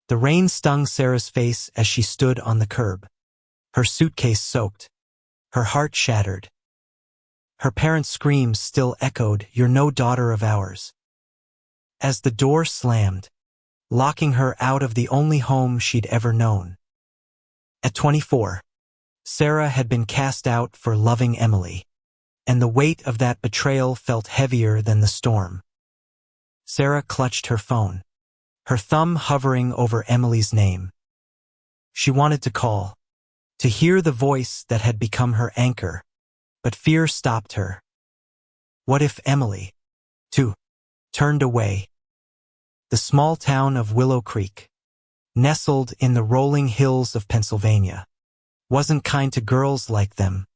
The rain stung Sarah's face as she stood on the curb. Her suitcase soaked. Her heart shattered. Her parents' screams still echoed, "You're no daughter of ours." As the door slammed, locking her out of the only home she'd ever known. At 24, Sarah had been cast out for loving Emily, and the weight of that betrayal felt heavier than the storm. Sarah clutched her phone, her thumb hovering over Emily's name. She wanted to call, to hear the voice that had become her anchor, but fear stopped her. What if Emily, too, turned away? The small town of Willow Creek, nestled in the rolling hills of Pennsylvania, wasn't kind to girls like them.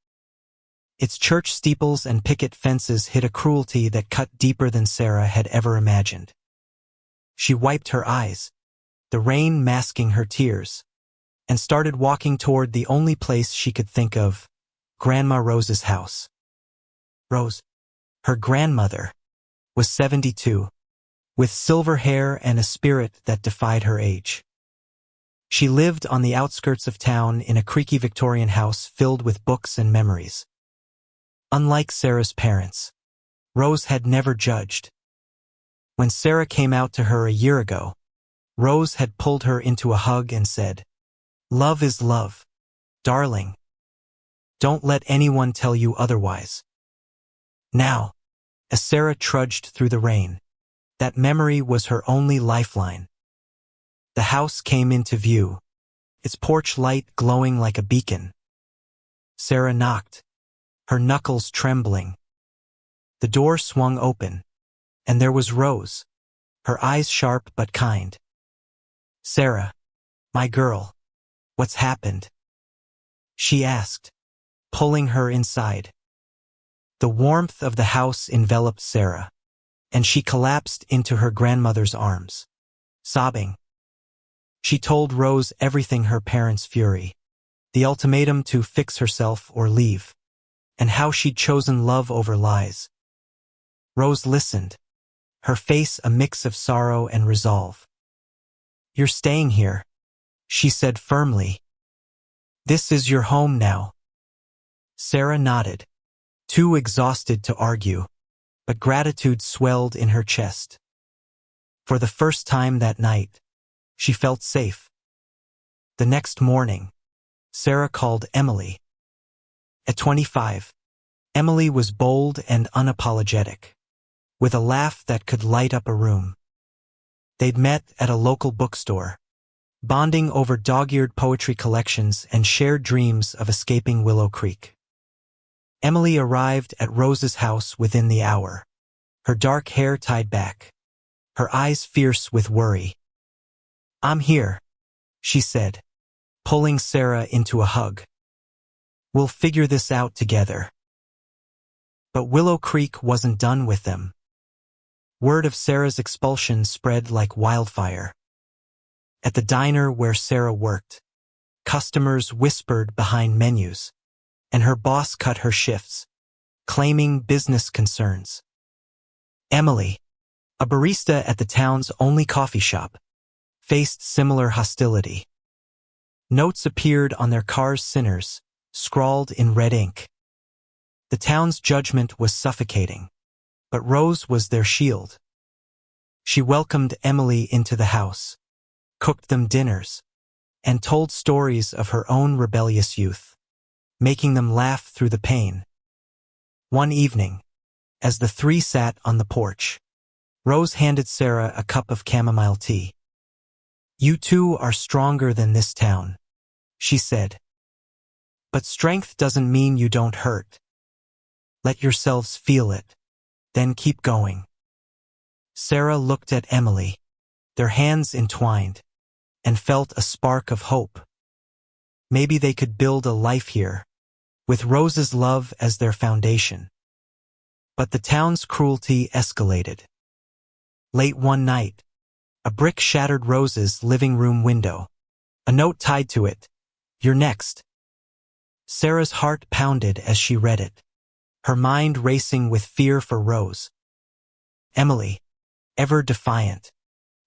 Its church steeples and picket fences hid a cruelty that cut deeper than Sarah had ever imagined. She wiped her eyes, the rain masking her tears, and started walking toward the only place she could think of, Grandma Rose's house. Rose, her grandmother, was 72, with silver hair and a spirit that defied her age. She lived on the outskirts of town in a creaky Victorian house filled with books and memories. Unlike Sarah's parents, Rose had never judged. When Sarah came out to her a year ago, Rose had pulled her into a hug and said, "Love is love, darling. Don't let anyone tell you otherwise." Now, as Sarah trudged through the rain, that memory was her only lifeline. The house came into view, its porch light glowing like a beacon. Sarah knocked, her knuckles trembling. The door swung open, and there was Rose, her eyes sharp but kind. "Sarah, my girl, what's happened?" she asked, pulling her inside. The warmth of the house enveloped Sarah, and she collapsed into her grandmother's arms, sobbing. She told Rose everything: her parents' fury, the ultimatum to fix herself or leave, and how she'd chosen love over lies. Rose listened, her face a mix of sorrow and resolve. "You're staying here," she said firmly. "This is your home now." Sarah nodded, too exhausted to argue, but gratitude swelled in her chest. For the first time that night, she felt safe. The next morning, Sarah called Emily. At 25, Emily was bold and unapologetic, with a laugh that could light up a room. They'd met at a local bookstore, bonding over dog-eared poetry collections and shared dreams of escaping Willow Creek. Emily arrived at Rose's house within the hour, her dark hair tied back, her eyes fierce with worry. "I'm here," she said, pulling Sarah into a hug. "We'll figure this out together." But Willow Creek wasn't done with them. Word of Sarah's expulsion spread like wildfire. At the diner where Sarah worked, customers whispered behind menus, and her boss cut her shifts, claiming business concerns. Emily, a barista at the town's only coffee shop, faced similar hostility. Notes appeared on their car's sinners, scrawled in red ink. The town's judgment was suffocating, but Rose was their shield. She welcomed Emily into the house, cooked them dinners, and told stories of her own rebellious youth, making them laugh through the pain. One evening, as the three sat on the porch, Rose handed Sarah a cup of chamomile tea. "You two are stronger than this town," she said. "But strength doesn't mean you don't hurt. Let yourselves feel it, then keep going." Sarah looked at Emily, their hands entwined, and felt a spark of hope. Maybe they could build a life here, with Rose's love as their foundation. But the town's cruelty escalated. Late one night, a brick shattered Rose's living room window. A note tied to it, "You're next." Sarah's heart pounded as she read it, her mind racing with fear for Rose. Emily, ever defiant,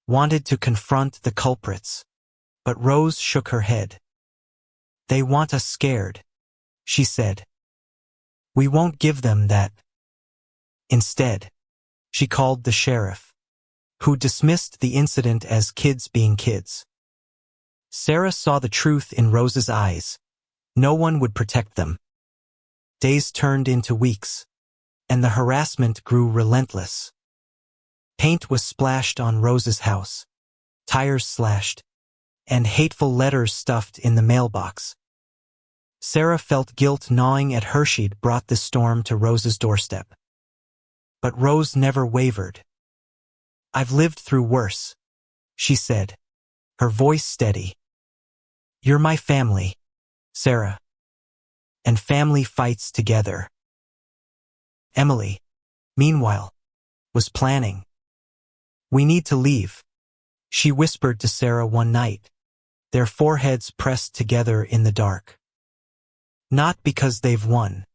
wanted to confront the culprits, But Rose shook her head. "They want us scared," she said. "We won't give them that." Instead, she called the sheriff, who dismissed the incident as kids being kids. Sarah saw the truth in Rose's eyes. No one would protect them. Days turned into weeks, and the harassment grew relentless. Paint was splashed on Rose's house, tires slashed, and hateful letters stuffed in the mailbox. Sarah felt guilt gnawing at her. She'd brought this storm to Rose's doorstep. But Rose never wavered. "I've lived through worse," she said, her voice steady. "You're my family, Sarah. And family fights together." Emily, meanwhile, was planning. "We need to leave," she whispered to Sarah one night, their foreheads pressed together in the dark. "Not because they've won,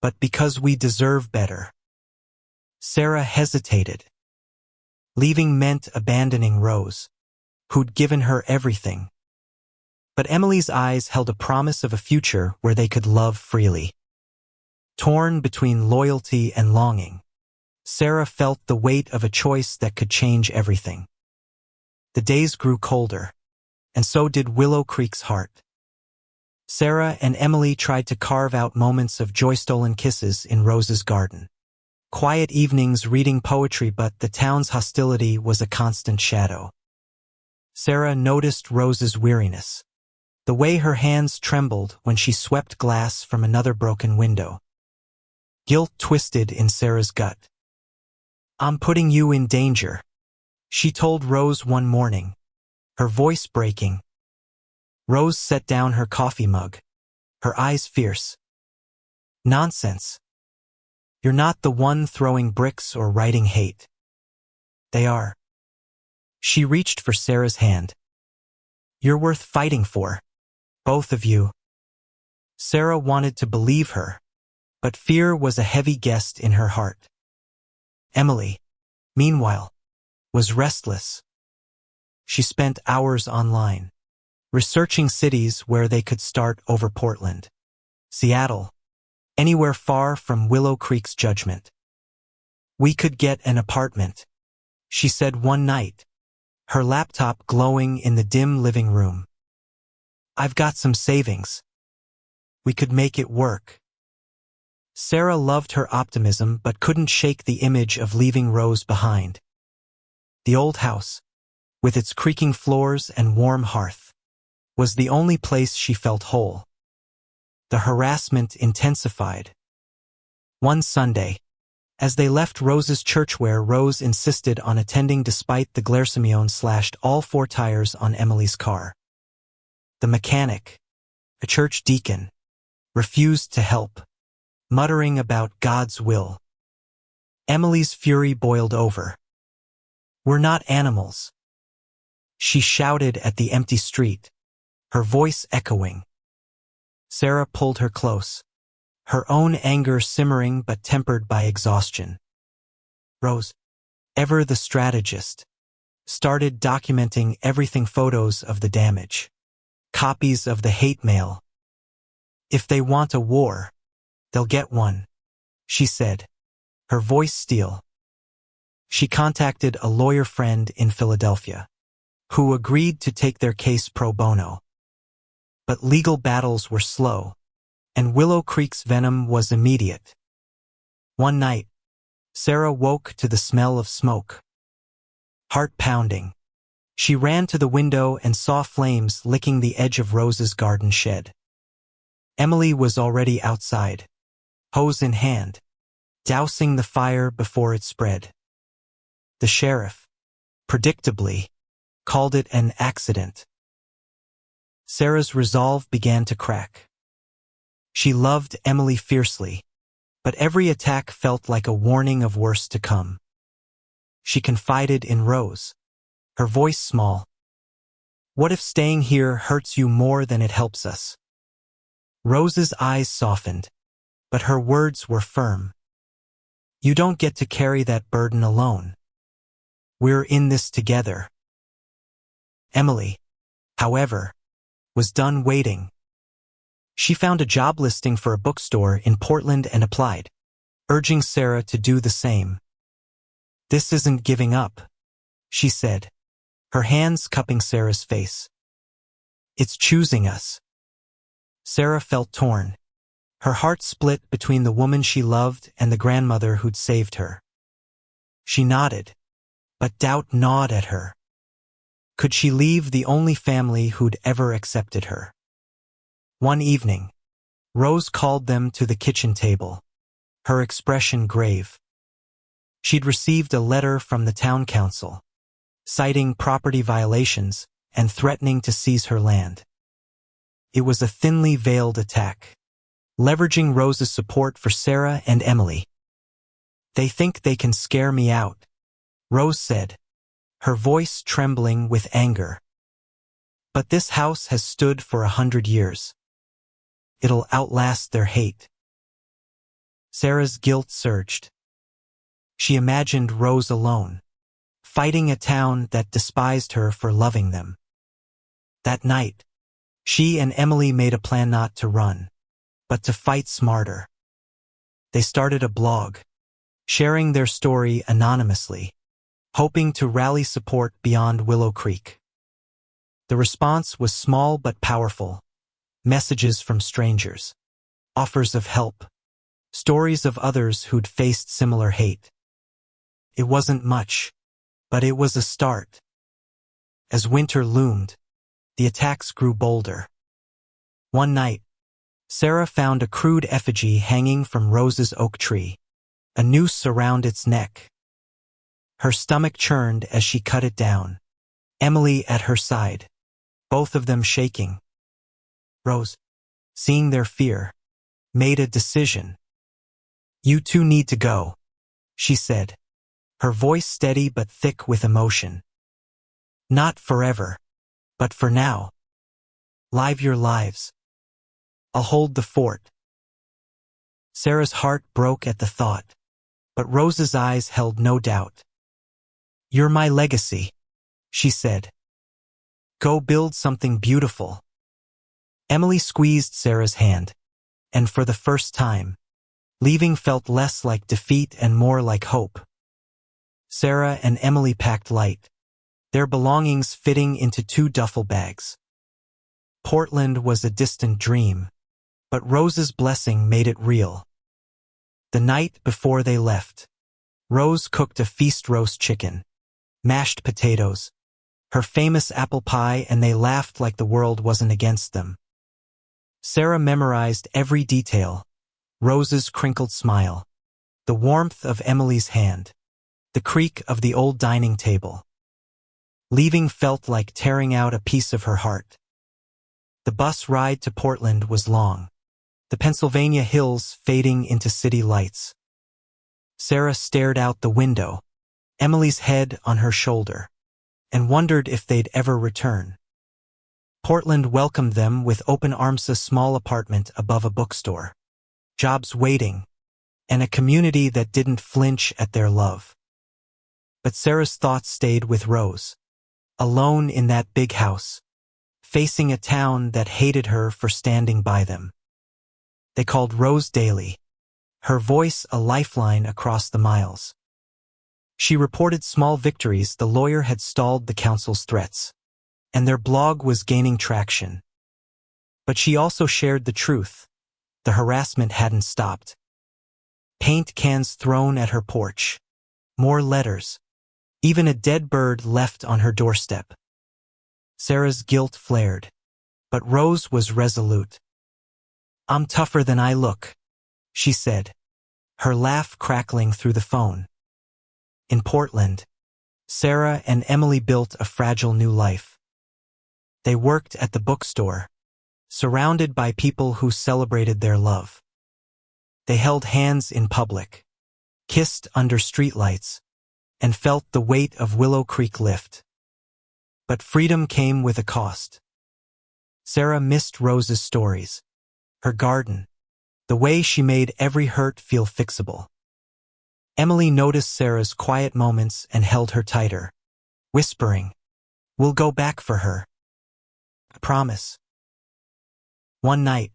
but because we deserve better." Sarah hesitated. Leaving meant abandoning Rose, who'd given her everything. But Emily's eyes held a promise of a future where they could love freely. Torn between loyalty and longing, Sarah felt the weight of a choice that could change everything. The days grew colder, and so did Willow Creek's heart. Sarah and Emily tried to carve out moments of joy-stolen kisses in Rose's garden. Quiet evenings reading poetry, but the town's hostility was a constant shadow. Sarah noticed Rose's weariness, the way her hands trembled when she swept glass from another broken window. Guilt twisted in Sarah's gut. "I'm putting you in danger," she told Rose one morning, her voice breaking. Rose set down her coffee mug, her eyes fierce. "Nonsense. You're not the one throwing bricks or writing hate. They are." She reached for Sarah's hand. "You're worth fighting for, both of you." Sarah wanted to believe her, but fear was a heavy guest in her heart. Emily, meanwhile, was restless. She spent hours online, researching cities where they could start over Portland, Seattle, anywhere far from Willow Creek's judgment. "We could get an apartment," she said one night, her laptop glowing in the dim living room. "I've got some savings. We could make it work." Sarah loved her optimism but couldn't shake the image of leaving Rose behind. The old house, with its creaking floors and warm hearth, was the only place she felt whole. The harassment intensified. One Sunday, as they left Rose's church where Rose insisted on attending despite the glare, Simeon slashed all 4 tires on Emily's car. The mechanic, a church deacon, refused to help, muttering about God's will. Emily's fury boiled over. "We're not animals," she shouted at the empty street, her voice echoing. Sarah pulled her close, her own anger simmering but tempered by exhaustion. Rose, ever the strategist, started documenting everything, photos of the damage, copies of the hate mail. "If they want a war, they'll get one," she said, her voice steel. She contacted a lawyer friend in Philadelphia, who agreed to take their case pro bono. But legal battles were slow, and Willow Creek's venom was immediate. One night, Sarah woke to the smell of smoke. Heart pounding, she ran to the window and saw flames licking the edge of Rose's garden shed. Emily was already outside, hose in hand, dousing the fire before it spread. The sheriff, predictably, called it an accident. Sarah's resolve began to crack. She loved Emily fiercely, but every attack felt like a warning of worse to come. She confided in Rose, her voice small. "What if staying here hurts you more than it helps us?" Rose's eyes softened, but her words were firm. "You don't get to carry that burden alone. We're in this together." Emily, however, was done waiting. She found a job listing for a bookstore in Portland and applied, urging Sarah to do the same. "This isn't giving up," she said, her hands cupping Sarah's face. "It's choosing us." Sarah felt torn. Her heart split between the woman she loved and the grandmother who'd saved her. She nodded, but doubt gnawed at her. Could she leave the only family who'd ever accepted her? One evening, Rose called them to the kitchen table, her expression grave. She'd received a letter from the town council, citing property violations and threatening to seize her land. It was a thinly veiled attack, leveraging Rose's support for Sarah and Emily. "They think they can scare me out," Rose said, her voice trembling with anger. "But this house has stood for 100 years. It'll outlast their hate." Sarah's guilt surged. She imagined Rose alone, fighting a town that despised her for loving them. That night, she and Emily made a plan not to run, but to fight smarter. They started a blog, sharing their story anonymously, hoping to rally support beyond Willow Creek. The response was small but powerful. Messages from strangers, offers of help, stories of others who'd faced similar hate. It wasn't much, but it was a start. As winter loomed, the attacks grew bolder. One night, Sarah found a crude effigy hanging from Rose's oak tree, a noose around its neck. Her stomach churned as she cut it down, Emily at her side, both of them shaking. Rose, seeing their fear, made a decision. "You two need to go," she said, her voice steady but thick with emotion. "Not forever, but for now. Live your lives. I'll hold the fort." Sarah's heart broke at the thought, but Rose's eyes held no doubt. "You're my legacy," she said. "Go build something beautiful." Emily squeezed Sarah's hand, and for the first time, leaving felt less like defeat and more like hope. Sarah and Emily packed light, their belongings fitting into 2 duffel bags. Portland was a distant dream, but Rose's blessing made it real. The night before they left, Rose cooked a feast roast chicken, mashed potatoes, her famous apple pie, and they laughed like the world wasn't against them. Sarah memorized every detail: Rose's crinkled smile, the warmth of Emily's hand, the creak of the old dining table. Leaving felt like tearing out a piece of her heart. The bus ride to Portland was long, the Pennsylvania hills fading into city lights. Sarah stared out the window, Emily's head on her shoulder, and wondered if they'd ever return. Portland welcomed them with open arms, a small apartment above a bookstore, jobs waiting, and a community that didn't flinch at their love. But Sarah's thoughts stayed with Rose, alone in that big house, facing a town that hated her for standing by them. They called Rose daily, her voice a lifeline across the miles. She reported small victories: the lawyer had stalled the council's threats, and their blog was gaining traction. But she also shared the truth: the harassment hadn't stopped. Paint cans thrown at her porch, more letters, even a dead bird left on her doorstep. Sarah's guilt flared, but Rose was resolute. "I'm tougher than I look," she said, her laugh crackling through the phone. In Portland, Sarah and Emily built a fragile new life. They worked at the bookstore, surrounded by people who celebrated their love. They held hands in public, kissed under streetlights, and felt the weight of Willow Creek lift. But freedom came with a cost. Sarah missed Rose's stories, her garden, the way she made every hurt feel fixable. Emily noticed Sarah's quiet moments and held her tighter, whispering, "We'll go back for her." promise. One night,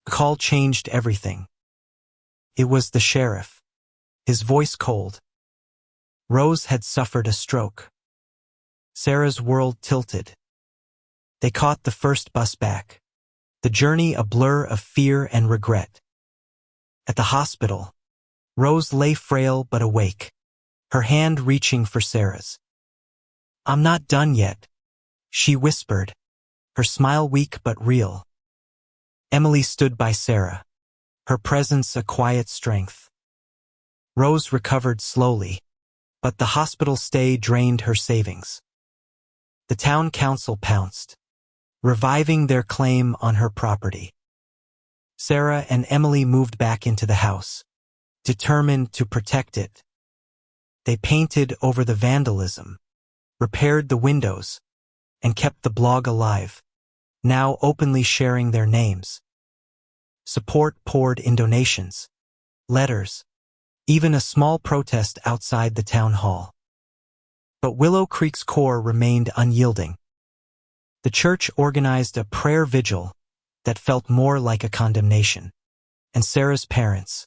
a call changed everything. It was the sheriff, his voice cold. Rose had suffered a stroke. Sarah's world tilted. They caught the first bus back, the journey a blur of fear and regret. At the hospital, Rose lay frail but awake, her hand reaching for Sarah's. "I'm not done yet," she whispered, her smile weak but real. Emily stood by Sarah, her presence a quiet strength. Rose recovered slowly, but the hospital stay drained her savings. The town council pounced, reviving their claim on her property. Sarah and Emily moved back into the house, determined to protect it. They painted over the vandalism, repaired the windows, and kept the blog alive, now openly sharing their names. Support poured in donations, letters, even a small protest outside the town hall. But Willow Creek's core remained unyielding. The church organized a prayer vigil that felt more like a condemnation, and Sarah's parents,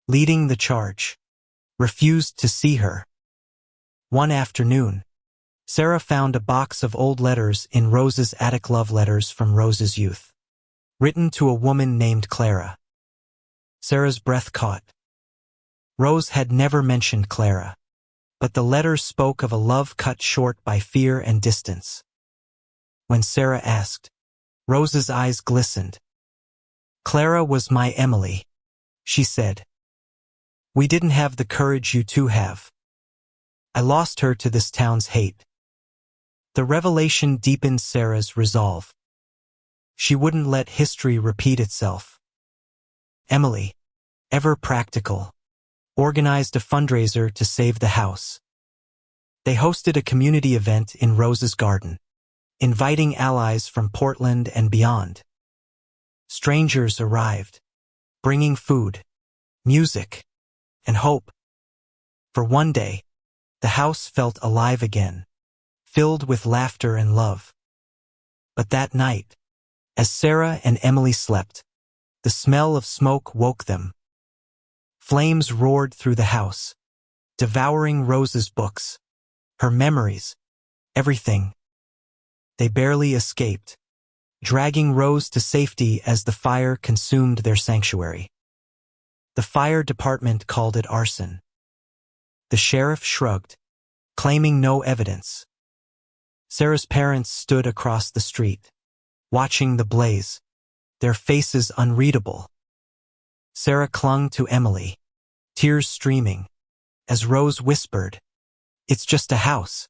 leading the charge, refused to see her. One afternoon, Sarah found a box of old letters in Rose's attic, love letters from Rose's youth, written to a woman named Clara. Sarah's breath caught. Rose had never mentioned Clara, but the letters spoke of a love cut short by fear and distance. When Sarah asked, Rose's eyes glistened. "Clara was my Emily," she said. "We didn't have the courage you two have. I lost her to this town's hate." The revelation deepened Sarah's resolve. She wouldn't let history repeat itself. Emily, ever practical, organized a fundraiser to save the house. They hosted a community event in Rose's garden, inviting allies from Portland and beyond. Strangers arrived, bringing food, music, and hope. For one day, the house felt alive again, filled with laughter and love. But that night, as Sarah and Emily slept, the smell of smoke woke them. Flames roared through the house, devouring Rose's books, her memories, everything. They barely escaped, dragging Rose to safety as the fire consumed their sanctuary. The fire department called it arson. The sheriff shrugged, claiming no evidence. Sarah's parents stood across the street, watching the blaze, their faces unreadable. Sarah clung to Emily, tears streaming, as Rose whispered, "It's just a house.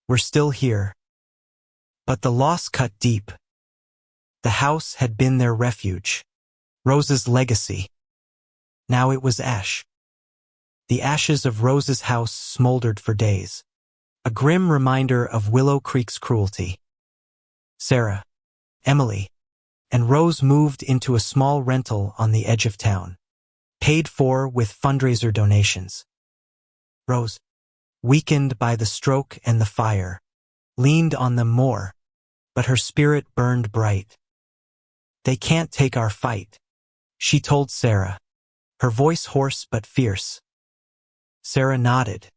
We're still here." But the loss cut deep. The house had been their refuge, Rose's legacy. Now it was ash. The ashes of Rose's house smoldered for days, a grim reminder of Willow Creek's cruelty. Sarah, Emily, and Rose moved into a small rental on the edge of town, paid for with fundraiser donations. Rose, weakened by the stroke and the fire, leaned on them more, but her spirit burned bright. "They can't take our fight," she told Sarah, her voice hoarse but fierce. Sarah nodded,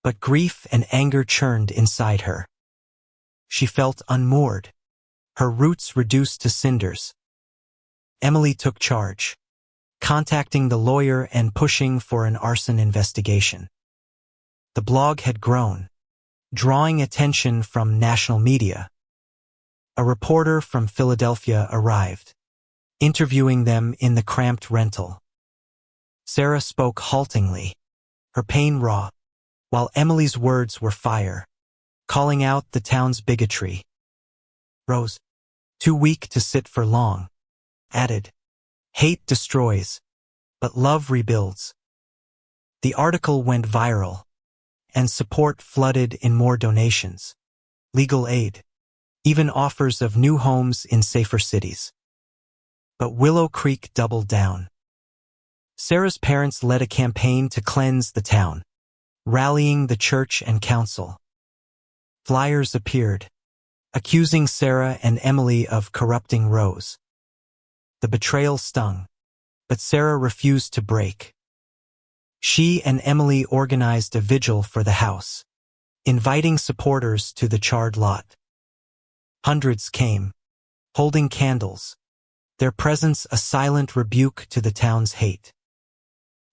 but grief and anger churned inside her. She felt unmoored, her roots reduced to cinders. Emily took charge, contacting the lawyer and pushing for an arson investigation. The blog had grown, drawing attention from national media. A reporter from Philadelphia arrived, interviewing them in the cramped rental. Sarah spoke haltingly, her pain raw, while Emily's words were fire, calling out the town's bigotry. Rose, too weak to sit for long, added, "Hate destroys, but love rebuilds." The article went viral, and support flooded in more donations, legal aid, even offers of new homes in safer cities. But Willow Creek doubled down. Sarah's parents led a campaign to cleanse the town, rallying the church and council. Flyers appeared, accusing Sarah and Emily of corrupting Rose. The betrayal stung, but Sarah refused to break. She and Emily organized a vigil for the house, inviting supporters to the charred lot. Hundreds came, holding candles, their presence a silent rebuke to the town's hate.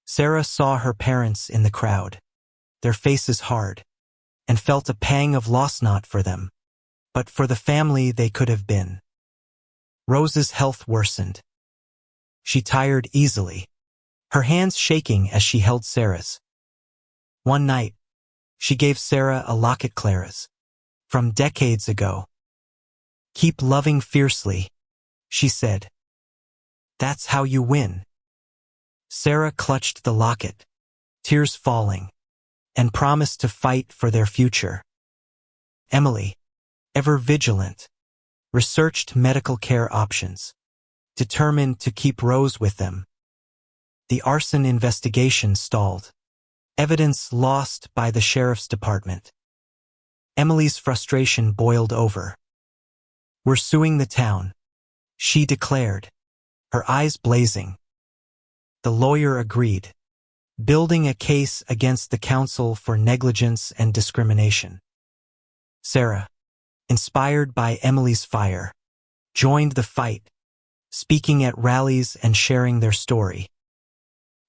Sarah saw her parents in the crowd, their faces hard, and felt a pang of loss, not for them, but for the family they could have been. Rose's health worsened. She tired easily, her hands shaking as she held Sarah's. One night, she gave Sarah a locket, Clara's, from decades ago. "Keep loving fiercely," she said. "That's how you win." Sarah clutched the locket, tears falling, and promised to fight for their future. Emily, ever vigilant, researched medical care options, determined to keep Rose with them. The arson investigation stalled, evidence lost by the sheriff's department. Emily's frustration boiled over. "We're suing the town," she declared, her eyes blazing. The lawyer agreed, building a case against the council for negligence and discrimination. Sarah, inspired by Emily's fire, joined the fight, speaking at rallies and sharing their story.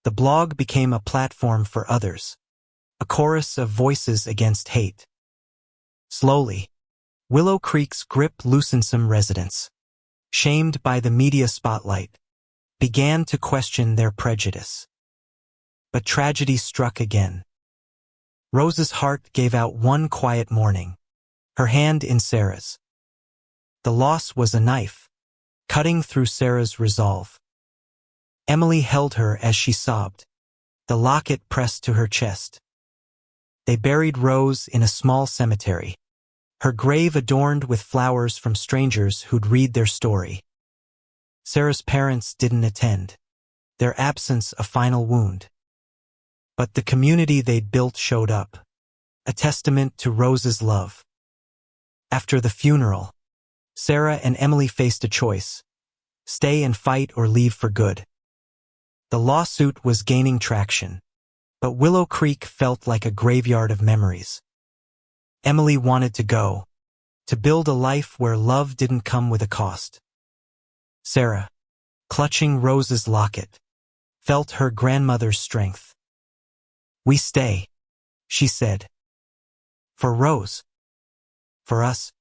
The blog became a platform for others, a chorus of voices against hate. Slowly, Willow Creek's grip loosened. Some residents, shamed by the media spotlight, began to question their prejudice. But tragedy struck again. Rose's heart gave out one quiet morning, her hand in Sarah's. The loss was a knife, cutting through Sarah's resolve. Emily held her as she sobbed, the locket pressed to her chest. They buried Rose in a small cemetery, her grave adorned with flowers from strangers who'd read their story. Sarah's parents didn't attend, their absence a final wound. But the community they'd built showed up, a testament to Rose's love. After the funeral, Sarah and Emily faced a choice: stay and fight or leave for good. The lawsuit was gaining traction, but Willow Creek felt like a graveyard of memories. Emily wanted to go, to build a life where love didn't come with a cost. Sarah, clutching Rose's locket, felt her grandmother's strength. "We stay," she said. "For Rose? For us?"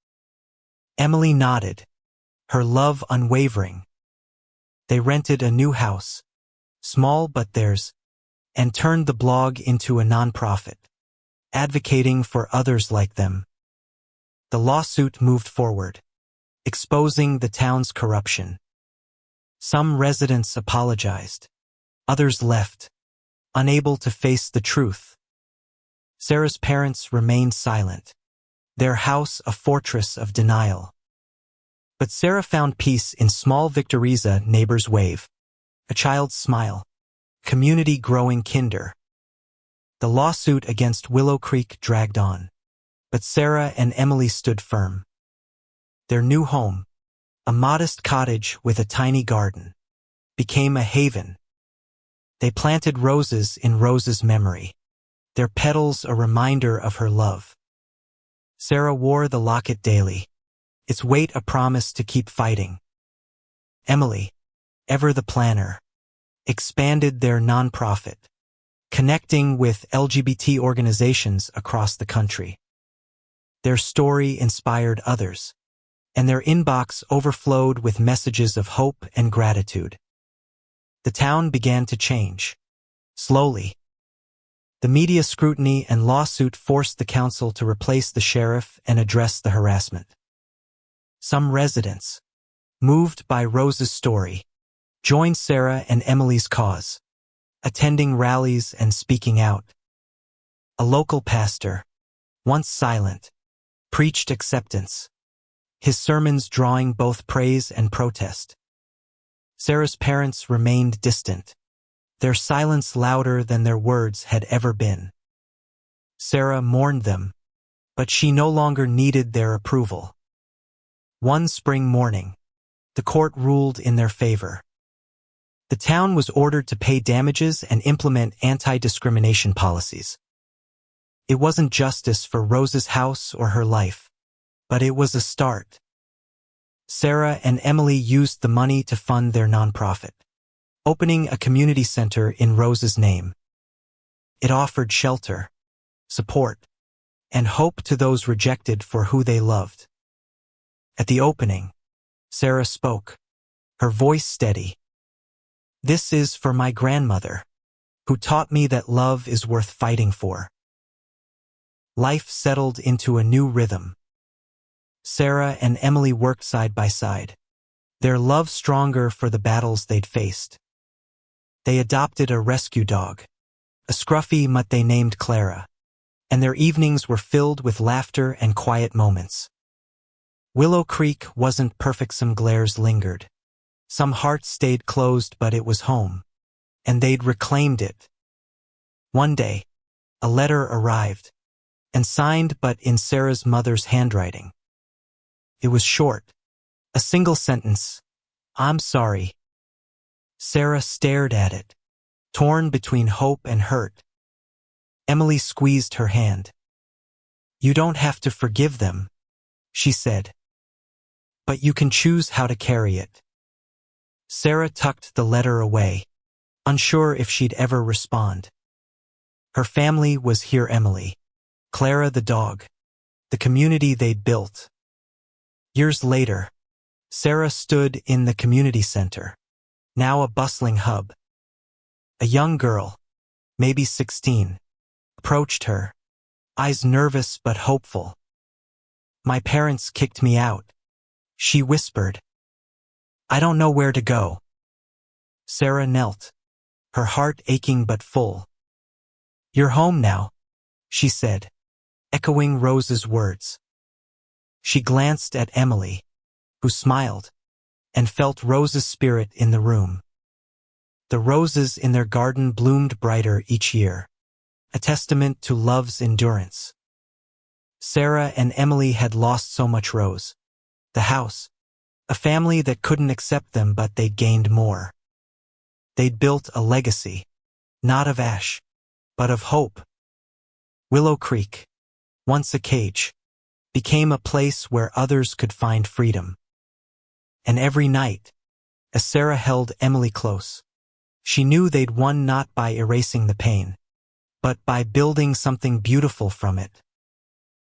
Emily nodded, her love unwavering. They rented a new house, small but theirs, and turned the blog into a nonprofit, advocating for others like them. The lawsuit moved forward, exposing the town's corruption. Some residents apologized, others left, unable to face the truth. Sarah's parents remained silent, their house a fortress of denial. But Sarah found peace in small victories: a neighbor's wave, a child's smile, community growing kinder. The lawsuit against Willow Creek dragged on, but Sarah and Emily stood firm. Their new home, a modest cottage with a tiny garden, became a haven. They planted roses in Rose's memory, their petals a reminder of her love. Sarah wore the locket daily, its weight a promise to keep fighting. Emily, ever the planner, expanded their nonprofit, connecting with LGBT organizations across the country. Their story inspired others, and their inbox overflowed with messages of hope and gratitude. The town began to change, slowly. The media scrutiny and lawsuit forced the council to replace the sheriff and address the harassment. Some residents, moved by Rose's story, joined Sarah and Emily's cause, attending rallies and speaking out. A local pastor, once silent, preached acceptance, his sermons drawing both praise and protest. Sarah's parents remained distant, their silence louder than their words had ever been. Sarah mourned them, but she no longer needed their approval. One spring morning, the court ruled in their favor. The town was ordered to pay damages and implement anti-discrimination policies. It wasn't justice for Rose's house or her life, but it was a start. Sarah and Emily used the money to fund their nonprofit, opening a community center in Rose's name. It offered shelter, support, and hope to those rejected for who they loved. At the opening, Sarah spoke, her voice steady. "This is for my grandmother, who taught me that love is worth fighting for." Life settled into a new rhythm. Sarah and Emily worked side by side, their love stronger for the battles they'd faced. They adopted a rescue dog, a scruffy mutt they named Clara, and their evenings were filled with laughter and quiet moments. Willow Creek wasn't perfect, some glares lingered. Some hearts stayed closed, but it was home, and they'd reclaimed it. One day, a letter arrived, and signed but in Sarah's mother's handwriting. It was short, a single sentence, "I'm sorry." Sarah stared at it, torn between hope and hurt. Emily squeezed her hand. "You don't have to forgive them," she said, "but you can choose how to carry it." Sarah tucked the letter away, unsure if she'd ever respond. Her family was here: Emily, Clara the dog, the community they'd built. Years later, Sarah stood in the community center, now a bustling hub. A young girl, maybe 16, approached her, eyes nervous but hopeful. "My parents kicked me out," she whispered. "I don't know where to go." Sarah knelt, her heart aching but full. "You're home now," she said, echoing Rose's words. She glanced at Emily, who smiled, and felt Rose's spirit in the room. The roses in their garden bloomed brighter each year, a testament to love's endurance. Sarah and Emily had lost so much: Rose, the house, a family that couldn't accept them, but they'd gained more. They'd built a legacy, not of ash, but of hope. Willow Creek, once a cage, became a place where others could find freedom. And every night, as Sarah held Emily close, she knew they'd won, not by erasing the pain, but by building something beautiful from it.